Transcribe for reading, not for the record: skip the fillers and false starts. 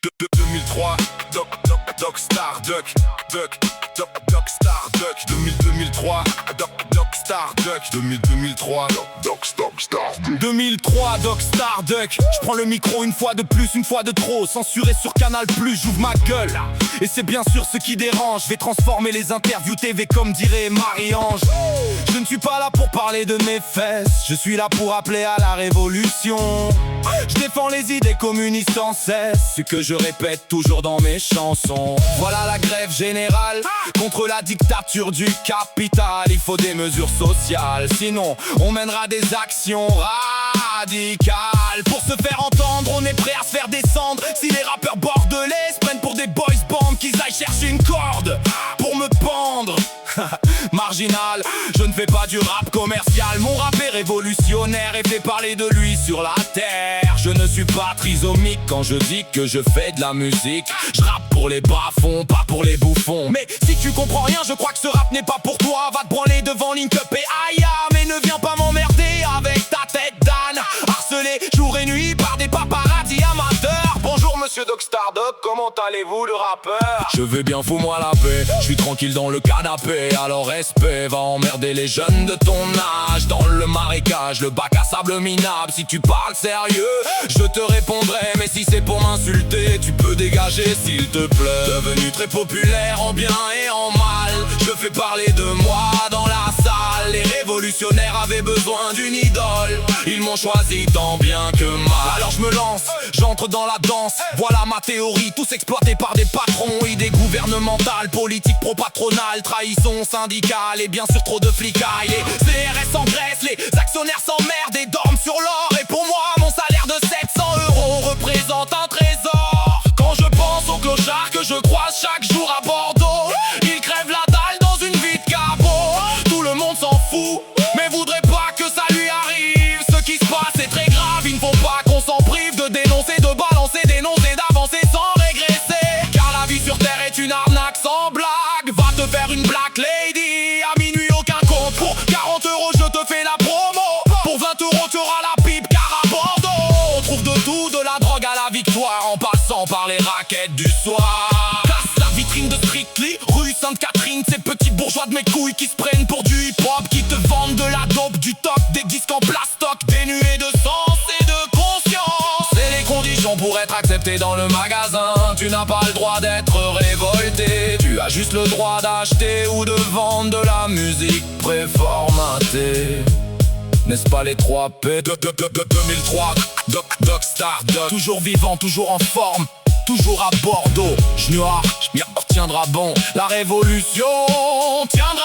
2003, Doc Star Duck, Doc Star Duck, 2003, Doc Star Duck, 2003, Doc Star Duck, 2003, Doc Star Duck. Je prends le micro une fois de plus, une fois de trop, censuré sur Canal+, j'ouvre ma gueule. Et c'est bien sûr ce qui dérange, je vais transformer les interviews TV comme dirait Marie-Ange. Je ne suis pas là pour parler de mes fesses, je suis là pour appeler à la révolution. Je défends les idées communistes sans cesse, ce que je répète toujours dans mes chansons. Voilà la grève générale contre la dictature du capital. Il faut des mesures sociales, sinon on mènera des actions radicales. Pour se faire entendre, on est prêt à se faire descendre. Si les rappeurs bordelais se prennent pour des boys bands, qu'ils aillent chercher une corde pour me pendre. Marginal, je ne fais pas du rap commercial. Mon rap est révolutionnaire et fait parler de lui sur la terre. Je ne suis pas trisomique quand je dis que je fais de la musique. Je rappe pour les bas-fonds, pas pour les bouffons. Mais si tu comprends rien, je crois que ce rap n'est pas pour toi. Va te branler devant Link Up et Aya, mais ne viens pas m'emmerder avec ta tête d'âne. Harcelé jour et nuit par des paparazzi amateurs. Bonjour monsieur Doc Star Duck, comment allez-vous le rappeur? Je vais bien, fous-moi la paix, je suis tranquille dans le canapé. Alors respect, va emmerder les jeunes de ton âge. Dans le marécage, le bac à sable minable. Si tu parles sérieux, je te répondrai. Mais si c'est pour m'insulter, tu peux dégager s'il te plaît. Devenu très populaire en bien et en mal, je fais parler de moi dans la salle. Les révolutionnaires avaient besoin d'une idole, ils m'ont choisi tant bien que mal. Alors je me lance, j'entre dans la danse. Voilà ma théorie, tous exploités par des patrons. Idées gouvernementales, politiques pro-patronales, trahison syndicale et bien sûr trop de flicailles. Les CRS engraissent, les actionnaires s'emmerdent et dorment sur l'or. Et pour moi, mon salaire de 700 € représente un trésor. Quand je pense aux clochards que je croise chaque jour à Bordeaux, ils crèvent la dalle dans une vie de cabot. Tout le monde s'en fout, mais voudrait pas que ça lui arrive. Ce qui se passe est très grave, il ne faut pas qu'on s'en prive de dénoncer, de balancer des noms et d'avancer sans régresser. Car la vie sur terre est une arnaque sans blague. Va te faire une black lady, à minuit aucun compte. Pour 40 € je te fais la promo, pour 20 € tu auras la pipe. Car à Bordeaux on trouve de tout, de la drogue à la victoire, en passant par les raquettes du soir. Casse la vitrine de Strictly, rue Sainte-Catherine. Ces petits bourgeois de mes couilles qui se prennent pour du hip-hop, qui te vendent de la dope, du top, des disques en plastoc, dénués de sens et de conscience. C'est les conditions pour être accepté dans le magasin. Tu n'as pas le droit d'être révolté, tu as juste le droit d'acheter ou de vendre de la musique préformatée. N'est-ce pas les 3 P de 2003, Doc Star Duck. Toujours vivant, toujours en forme, toujours à Bordeaux. J'nuar, tiendra bon. La révolution tiendra